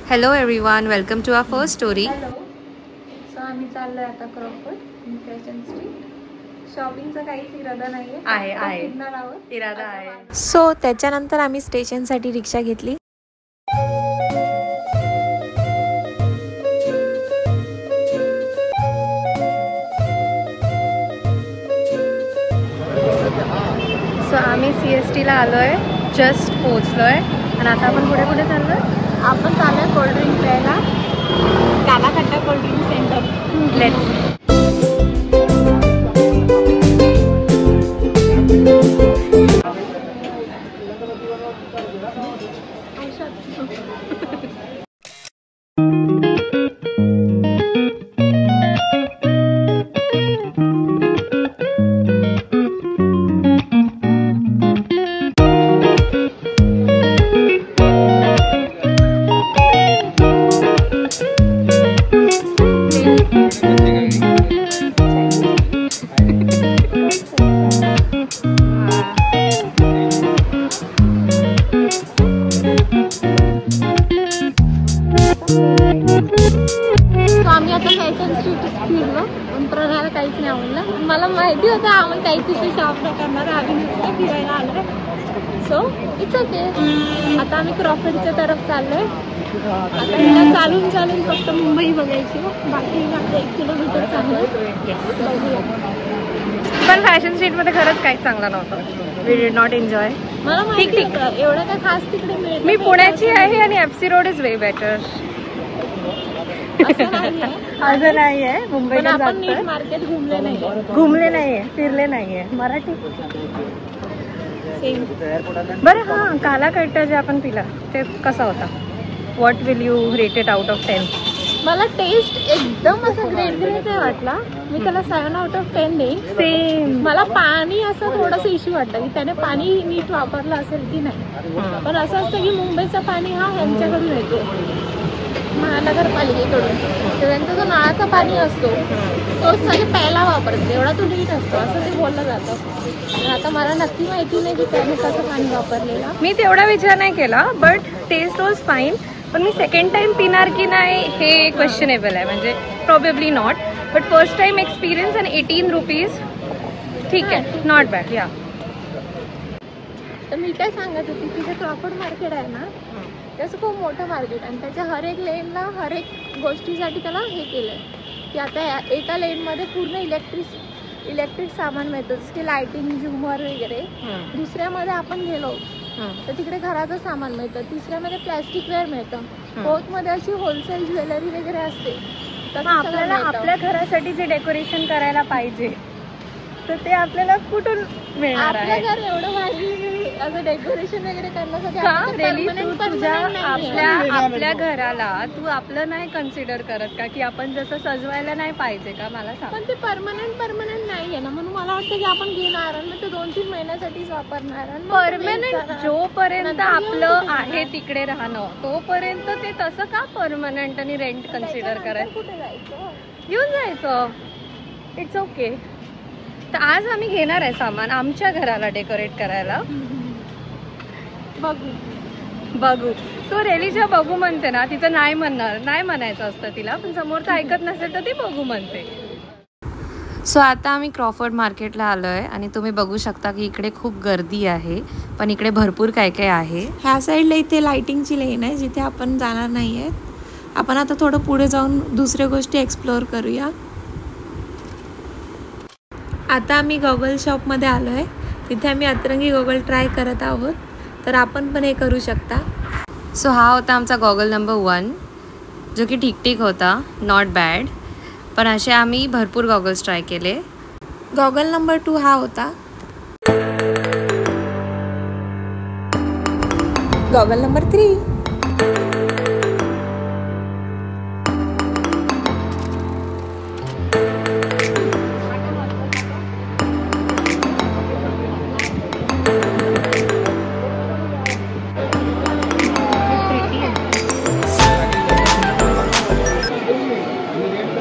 Hello everyone, welcome to our first story. Hello. So आम्ही चाललोय आता क्रॉफर्ड फॅशन स्ट्रीट. शॉपिंगचा काहीच इरादा नाहीये, आहे. फिरणार आहोत. इरादा आहे. सो त्याच्यानंतर आम्ही स्टेशनसाठी रिक्षा घेतली. सो आम्ही CST ला आलोय, जस्ट पोहोचलोय आणि आता आपण पुढे कुठे चाललोय? आपण चाललोय कोल्ड्रिंक प्यायला, कालाखट्टा कोल्ड्रिंक सेंटर. लेट्स. आम्ही आता फॅशन स्ट्रीट फिरलो, पण प्रणाला काहीच नाही आवडलं. मला माहिती होतं आम्ही काही तिथे शॉप न करणार, आम्ही नुसतं फिरायला आलोय. So it's okay. आता आम्ही क्रॉफर्डच्या तरफ चाललोय. आता हिला चालून चालून फक्त मुंबई बघायची, बाकी 1 किलोमीटर चाललोय. पण फॅशन स्ट्रीट मध्ये खरंच काहीच चांगलं नव्हतं. We did not enjoy. मला माहिती होतं एवढं काय खास तिकडे मिळत. मी पुण्याची आहे आणि FC road is way better. असं नाहीये. मुंबईला मार्केट घुमले नाहीये, फिरले नाहीये. मराठी बरं. हां, कालाकट्टा जे आपण पिला ते कसा होता? What will you rate it out of 10? मला टेस्ट एकदम असं ग्रेट नाही वाटला. मी त्याला 7 आउट ऑफ 10 देईन. सेम. मला पाणी असं थोडंसं इश्यू वाटतं की त्याने पाणी नीट वापरलं असेल की नाही. पण असं असतं की मुंबईचं पाणी हा ह्यांच्याकडून येतो, महानगरपालिकेकडून. तर त्यांचा जो नळाचा पाणी असतो तोच सगळे प्यायला वापरते, एवढा तो नीट असतो असं ते बोललं जातं. आता मला नक्की माहिती नाही की त्याने कसं पाणी वापरलेलं. मी तेवढा विचार नाही केला, बट टेस्ट वॉज फाईन. पण मी सेकंड टाइम पिणार की नाही हे क्वेश्चनेबल आहे. म्हणजे probably not, but first time experience आणि 18 रुपीज ठीक आहे, नॉट बॅड. या तर मी काय सांगत होती, तिथे क्रॉफर्ड मार्केट आहे ना, त्याचं खूप मोठं मार्केट, आणि त्याच्या हर एक लेनला हर एक गोष्टीसाठी त्याला हे केलंय की आता एका लेनमध्ये पूर्ण इलेक्ट्रिक सामान मिळतं, जसं की लाइटिंग, झुमर वगैरे. दुसऱ्यामध्ये आपण गेलो तर तिकडे घराचं सामान मिळतं. तिसऱ्यामध्ये प्लॅस्टिक वेअर मिळतं. फोर्थमध्ये अशी होलसेल ज्वेलरी वगैरे असते. आपल्याला आपल्या घरासाठी जे डेकोरेशन करायला पाहिजे तर ते आपल्याला कुठून मिळणार आहे? आपल्या घर एवढं भारी असं डेकोरेशन वगैरे करण्यासाठी आपल्या घराला तू आपलं नाही कन्सिडर करत का की आपण जसं सजवायला नाही पाहिजे का? मला सांग. पण ते परमनंट नाहीये ना, म्हणून मला वाटतं की आपण घेणार आणि ते 2-3 महिन्यासाठीच वापरणार. परमनंट जोपर्यंत आपलं आहे तिकडे राहणं तोपर्यंत ते तसं का परमनंट आणि रेंट कन्सिडर करायचं? कुठे जायचं? घेऊन जायचं. It's okay. तर आज आम्ही घेणार आहे सामान आमच्या घराला डेकोरेट करायला. बघू. तो रेलीच्या बघू म्हणते ना, तिचं नाही म्हणायचं असतं तिला, पण समोरचं ऐकत नसेल तर ती बघू म्हणते. सो आता आम्ही क्रॉफर्ड मार्केटला आलोय आणि तुम्ही बघू शकता की इकडे खूप गर्दी आहे, पण इकडे भरपूर काय काय आहे. ह्या साईडला इथे लाइटिंगची लेन आहे जिथे आपण जाणार नाहीये. आपण आता थोडं पुढे जाऊन दुसऱ्या गोष्टी एक्सप्लोअर करूया. आता आम्ही गॉगल शॉपमध्ये आलो आहे. तिथे आम्ही अतरंगी गॉगल ट्राय करत आहोत, तर आपण पण हे करू शकता. सो हा होता आमचा गॉगल नंबर 1, जो की ठीक होता, नॉट बॅड. पण असे आम्ही भरपूर गॉगल्स ट्राय केले. गॉगल नंबर 2 हा होता. Goggle number 3.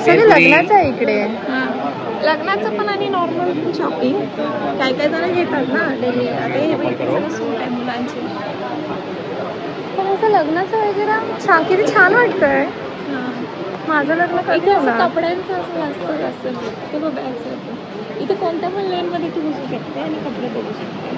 सगळं लग्नाचं आहे इकडे. लग्नाचं पण आणि नॉर्मल शॉपिंग काय काय जण घेतात ना डेली. आता हे सगळं सूट आहे मुलांचे. असं लग्नाचं वगैरे किती छान वाटतंय. माझं लग्न कधी इथे असं होणार? कपड्यांचं असं जास्त ते बघ बॅग इथे कोणत्या पण लेन मध्ये तू बसू शकते आणि कपडे बघू शकते.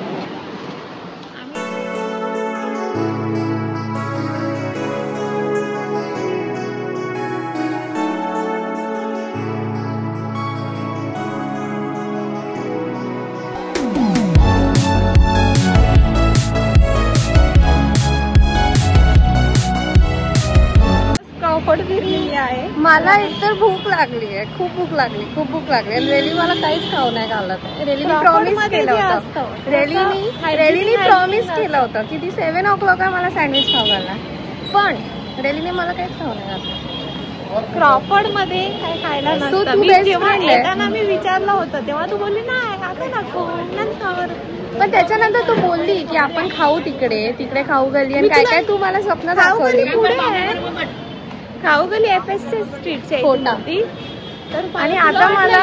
फिरलेली आहे. मला एकतर भूक लागली आहे, खूप भूक लागली आणि रेली मला काहीच खाऊ नाही घालत. रेलीने प्रॉमिस केलं होतं, रेलीने प्रॉमिस केलं होतं की ती 7 o'clock मला सँडविच खाऊ घालणार, पण रेलीने मला काहीच खाऊ नाही घातलं. क्रॉफर्ड मध्ये काय खायला नसतं. मी जेव्हा येताना मी विचारलं होतं तेव्हा तू बोलली नाही आता नको नंतर, पण त्याच्यानंतर तू बोलली की आपण खाऊ तिकडे खाऊ घाली आणि काय काय तू मला स्वप्न दाखवली. खाऊ गली FSC स्ट्रीटची होती. तर आणि आता मला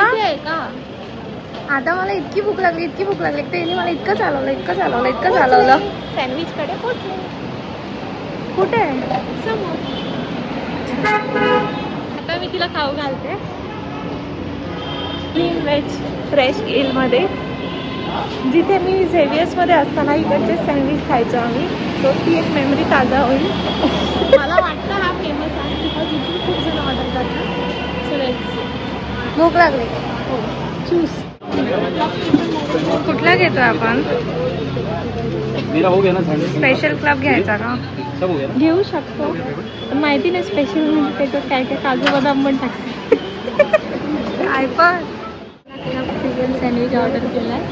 इतकी भूक लागली त्यांनी मला इतकं चालवलं सँडविच कडे पोहोचले. कुठे समोर. आता मी तिला खाऊ घालते ग्रीन व्हेज फ्रेश गिल मध्ये, जिथे मी झेवियर्स मध्ये असताना इकडचे सँडविच खायचो आम्ही. तो ती एक मेमरी ताजा होईल. मला वाटतं हा फेमस आहे बिकॉज इथून खूप जण ऑर्डर करतात. So let's. भूक लागली. हो चूज. कुठला घेतोय आपण? स्पेशल क्लब घ्यायचा का? घेऊ शकतो. माहिती नाही स्पेशल म्हणजे त्याच्यात काय काय काजू बदाम पण टाकते. काय पण चिकन सँडविच ऑर्डर केला आहे.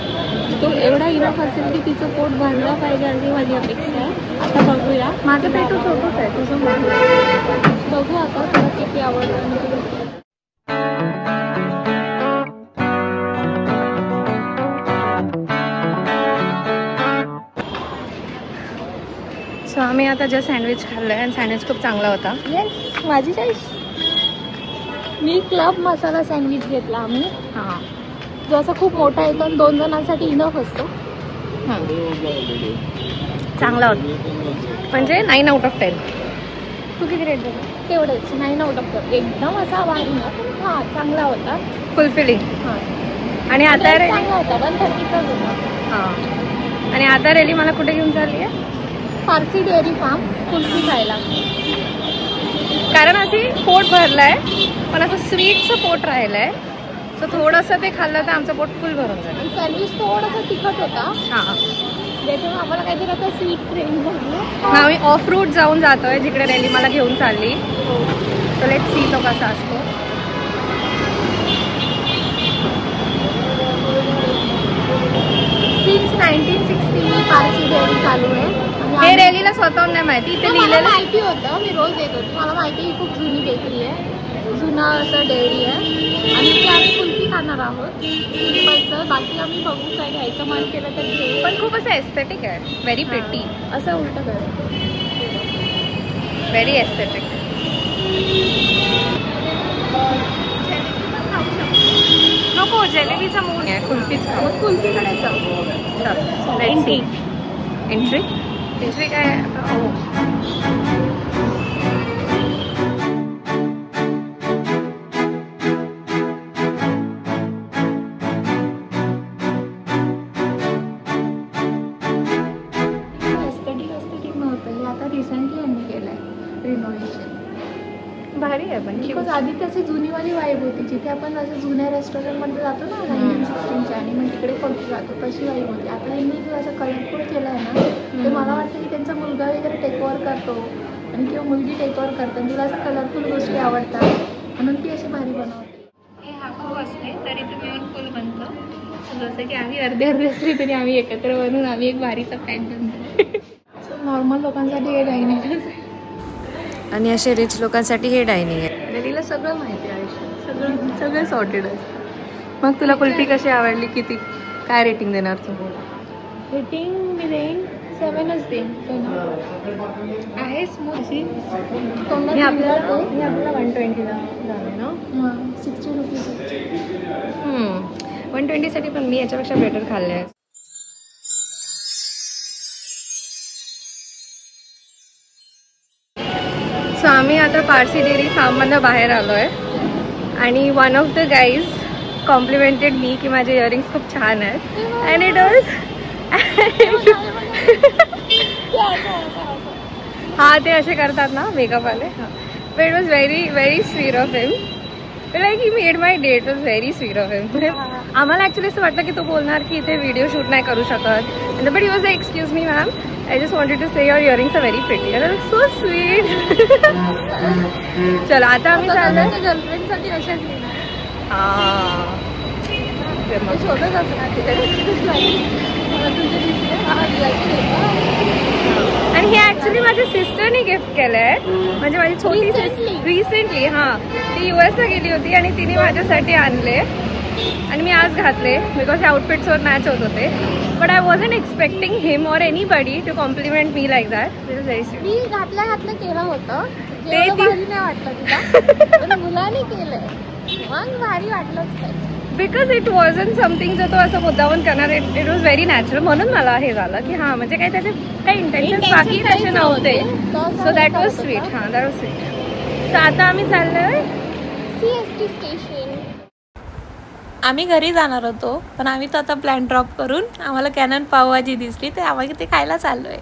तो एवढा इनफ असेल की तिचं पोट भरलं पाहिजे अशी माझी अपेक्षा आहे. आता बघूया. माझं पेट छोटंच आहे, तुझं बघू आता तुला किती आवडतं. सो आम्ही आता जे सँडविच खाल्लं आहे आणि सँडविच खूप चांगला होता. येस माझी चॉईस. मी क्लब मसाला सँडविच घेतला आम्ही. हां, जो असा खूप मोठा येतो आणि 2 जणांसाठी इनफ असतो. चांगला होता म्हणजे 9 out of 10. तू किती रेट देतो? तेवढेच 9 out of 10. एकदम असा भारी ना पण हां चांगला होता. फुलफिलिंग. हां आणि आता चांगला होता. 130चाच होता. हां, आणि आता रेली मला कुठे घेऊन चालली आहे? फारसी डेअरी फार्म कुल्फी खायला. कारण अशी पोट भरलंय पण असं स्वीटचं पोट राहिलंय. सो थोडंसं ते खाल्लं तर आमचं पोट फुल भरून जाईल. सँडविच थोडासा तिखट होता. हां, त्याच्यामुळे आम्हाला काहीतरी आता स्वीट क्रेविंग झाली. आम्ही ऑफ रूट जाऊन जातोय जिकडे रेली मला घेऊन चालली. सो लेट्स सी तो कसा असतो. सिन्स 1960 फारसी डेअरी चालू आहे. हे रेलीला स्वतःहून नाही माहिती, इथे लिहिलेलं माहिती होतं. मी रोज येत होती. मला माहिती ही खूप जुनी बेकरी आहे, जुना असं डेअरी आहे. आणि ते आम्ही कुल्फी खाणार आहोत सिम्पलचं. बाकी आम्ही बघू काय घ्यायचं मन केलं तर घेऊ. पण खूप असं एस्थेटिक आहे, व्हेरी प्रिटी. असं उलटं कर. Very aesthetic. नको, जलेबीचा मूड आहे, कुल्फीच. मग कुल्फीकडे जाऊ. एंट्री काय आहे? एस्थेटिक नव्हतं हे, आता रिसेंटली यांनी केलंय रिनोव्हेशन. भारी आहे पण. बिकॉज आधी त्याची जुनीवाली वाईब होती, जिथे आपण असं जुन्या रेस्टॉरंटमध्ये जातो ना 1960च्या आणि मग तिकडे कॉफी जातो तशी वाईब होती. आता यांनी जो असं कलरफुल केलं आहे ना, ते मला वाटतं की त्यांचा मुलगा वगैरे टेक ओव्हर करतो आणि किंवा मुलगी टेक ओव्हर करते आणि तिला असं कलरफुल गोष्टी आवडतात म्हणून ती अशी भारी बनवते. हे हाकू असते तरी तुम्ही येऊन फुल बनतो. जसं की आम्ही अर्धे असली तरी आम्ही एकत्र बनवून आम्ही एक भारीचा पॅक बनतो. नॉर्मल लोकांसाठी हे डायनिंग आणि असे रिच लोकांसाठी हे डायनिंग आहे. रेलीला सगळं माहिती आहे आयुष्यात, सगळं सॉर्टेड आहे. मग तुला कुल्फी कशी आवडली? किती काय रेटिंग देणार तू? रेटिंग मी देईन 7च देईन. आहे स्मूथ. हे आपल्याला 120ला झालं ना. 60 रुपीज. 120साठी पण मी याच्यापेक्षा बेटर खाल्ले आहे. सो आम्ही आता पारसी डेअरी फार्ममधनं बाहेर आलो आहे आणि one of the guys complimented मी की माझे इयरिंग्स खूप छान आहेत अँड इट वॉज हा ते असे करतात ना मेकअपवाले. हां but it was very sweet of him. Like he made my day. It was very sweet of him. म्हणजे आम्हाला ॲक्च्युली असं वाटलं की तो बोलणार की इथे व्हिडिओ शूट नाही करू शकत but he was like excuse me ma'am I just wanted to say your earrings are very pretty. And I was so sweet. चला आता आम्ही चाललोय गर्लफ्रेंडसाठी अशाच शोधत असणार आणि हे ॲक्च्युली माझ्या सिस्टरने गिफ्ट केलंय. म्हणजे माझी छोटी रिसेंटली हां ती US ला गेली होती आणि तिने माझ्यासाठी आणले आणि मी आज घातले बिकॉज आउटफिट्सवर मॅच होत होते. But I wasn't expecting him or anybody to compliment me like that. It is very sweet. मी घातलं केलं होतं ते भारी नाही वाटलं तुला पण मुलाने केलंय मग भारी वाटलंच काय बिकॉज इट वॉजंट समथिंग जो तो असं मुद्दावून करणार. इट वॉज व्हेरी नॅचरल म्हणून मला हे झालं की हां म्हणजे काही त्याचे काही इंटेन्शन बाकी तसे नव्हते. So that was sweet. हां दॅट वॉज स्वीट. सो आता आम्ही चाललोय CST स्टेशन. आम्ही घरी जाणार होतो पण आम्ही तो आता प्लॅन ड्रॉप करून आम्हाला कॅनन पावभाजी दिसली तर आम्ही ते खायला चाललोय.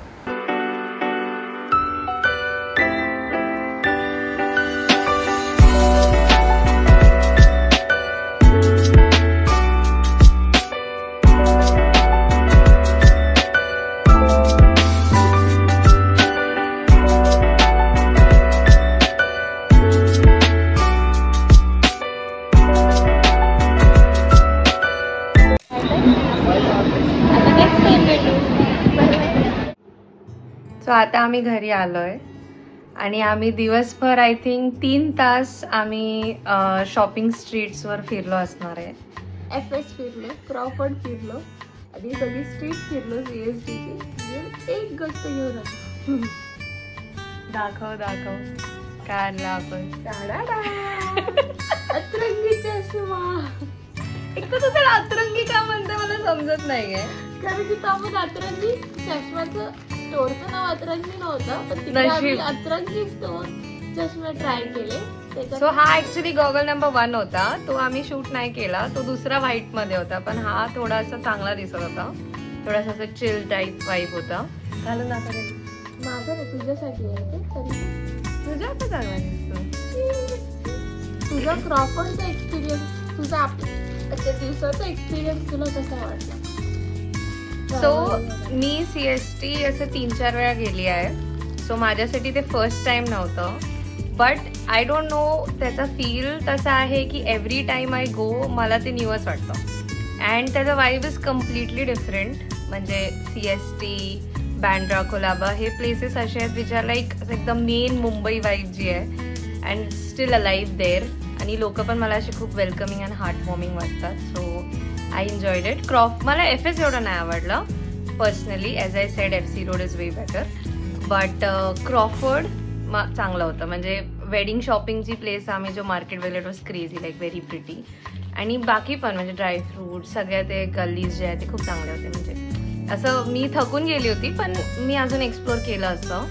सो आता आम्ही घरी आलोय आणि आम्ही दिवसभर आय थिंक 3 तास आम्ही शॉपिंग स्ट्रीट्सवर फिरलो असणार आहे. FS फिरलो, क्रॉफर्ड फिरलो आणि सगळी स्ट्रीट फिरलो CSTची. एक गोष्ट घेऊन आलो. दाखव काय आणलं आपण. अतरंगी चष्मा. एक तर तुझं अतरंगी का म्हणते मला समजत नाहीये. कारण की आपण अतरंगी चष्म्याचं स्टोरचं नाव अतरंगी नव्हतं पण तिथे आम्ही अतरंगी स्टोर चष्मे ट्राय केले. सो हा ऍक्च्युली गॉगल नंबर 1 होता. तो आम्ही शूट नाही केला. तो दुसरा व्हाईट मध्ये होता पण हा थोडासा चांगला दिसत होता. थोडासा असं चिल टाईप वाईब होता. घालून दाखवले माझं नाही तुझ्यासाठी आहे ते. तरी तुझ्या आता चांगला दिसतो. तुझा क्रॉफर्डचा एक्सपिरियन्स तुझा अच्छा दिवसाचा एक्सपिरियन्स तुला कसा वाटला. सो मी CST असं 3-4 वेळा गेली आहे. सो माझ्यासाठी ते फर्स्ट टाइम नव्हतं बट आय डोंट नो त्याचा फील तसा आहे की एव्हरी टाइम आय गो मला ते न्यूच वाटतं अँड त्याचा वाईब इज कम्प्लिटली डिफरंट. म्हणजे CST, बँड्रा, कोलाबा हे प्लेसेस असे आहेत विच आर लाईक एकदम मेन मुंबई वाईब जी आहे अँड स्टील अलाइव्ह देअर आणि लोक पण मला असे खूप वेलकमिंग अँड हार्ट वॉर्मिंग वाटतात. So I enjoyed it. मला FS एवढं नाही आवडलं personally. As I said FC road is way better but Crawford चांगलं होतं. म्हणजे वेडिंग शॉपिंगची प्लेस आम्ही जो मार्केट वेगळे it was crazy like very pretty आणि बाकी पण म्हणजे ड्रायफ्रूट सगळ्या ते गल्लीज जे आहेत ते खूप चांगले होते. म्हणजे असं मी थकून गेली होती पण मी अजून एक्सप्लोर केलं असतं.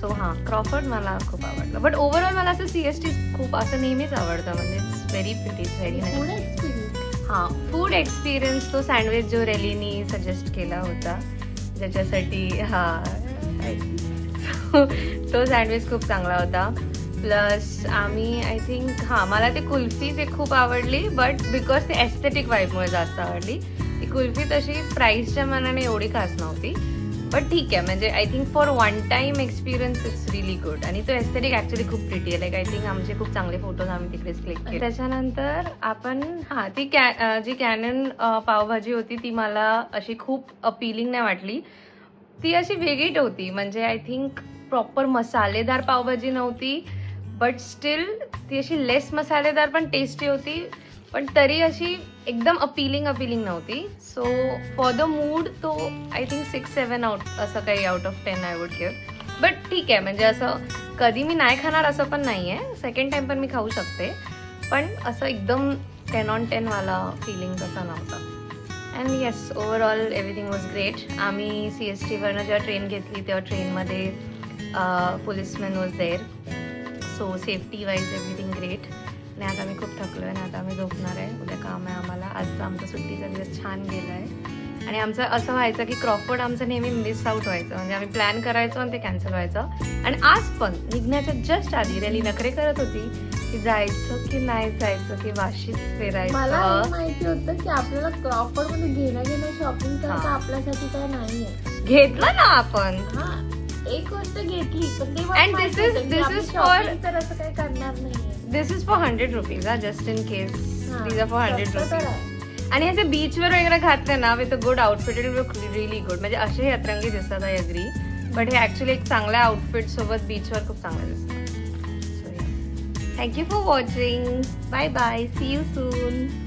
सो हां क्रॉफर्ड मला खूप आवडलं बट ओव्हरऑल मला असं CST खूप असं नेहमीच आवडतं. म्हणजे it's very pretty, it's very nice. हां फूड एक्सपिरियन्स तो सँडविच जो रेलीनी सजेस्ट केला होता ज्याच्यासाठी तो सँडविच खूप चांगला होता. प्लस आम्ही आय थिंक मला ते कुल्फी ते खूप आवडली बट बिकॉज ते एस्थेटिक वाईबमुळे जास्त आवडली. ती कुल्फी तशी प्राईसच्या मनाने एवढी खास नव्हती बट ठीक आहे. म्हणजे I think for one time experience it's really good आणि तो एस्थेटिक ॲक्च्युली खूप प्रिटी आहे. लाईक आय थिंक आमचे खूप चांगले फोटोज आम्ही तिकडेच क्लिक केले. त्याच्यानंतर आपण ती जी कॅनन पावभाजी होती ती मला अशी खूप अपिलिंग नाही वाटली. ती अशी वेगळी होती. म्हणजे आय थिंक प्रॉपर मसालेदार पावभाजी नव्हती बट स्टील ती अशी लेस मसालेदार पण टेस्टी होती पण तरी अशी एकदम अपिलिंग नव्हती. सो फॉर द मूड तो आय थिंक 6-7 असं काही out of 10 I would give. But ठीक आहे. म्हणजे असं कधी मी नाही खाणार असं पण नाही आहे. सेकंड टाइम पण मी खाऊ शकते पण असं एकदम 10 on 10 वाला फिलिंग तसा नव्हता. And yes overall everything was great. आम्ही CSTवरनं जेव्हा ट्रेन घेतली तेव्हा ट्रेनमध्ये policeman was there so safety wise everything great. आणि आता मी खूप थकलो आहे आणि आता आम्ही झोपणार आहे. उद्या काम आहे आम्हाला. आजचा आमचा सुट्टीचा दिवस छान गेला आहे. आणि आमचं असं व्हायचं की क्रॉफर्ड आमचं नेहमी मिस आउट व्हायचं. म्हणजे आम्ही प्लॅन करायचो आणि ते कॅन्सल व्हायचं. आणि आज पण निघण्याच्या जस्ट आधी रॅली नखरे करत होती की जायचं की नाही जायचं, की वाशीत मला फिरायचं. माहिती होतं की आपल्याला क्रॉफर्ड मध्ये घेणं शॉपिंग करायचं आपल्यासाठी काय नाहीये. घेतलं ना आपण. हा, एक गोष्ट घेतली पण ते And this is for- तर असं काही करणार नाहीये. This is for 100 rupees just in case. हा, दीज आर फॉर 100 स्वस्त तर रुपीज. आहे. आणि असे बीचवर वगैरे घातले ना with a good outfit it look really good. म्हणजे असे हे अतरंगी दिसतात आय अग्री, बट हे ऍक्च्युली एक चांगल्या आउटफिट सोबत बीचवर खूप चांगलं दिसतं. So thank you for watching. Bye bye. See you soon.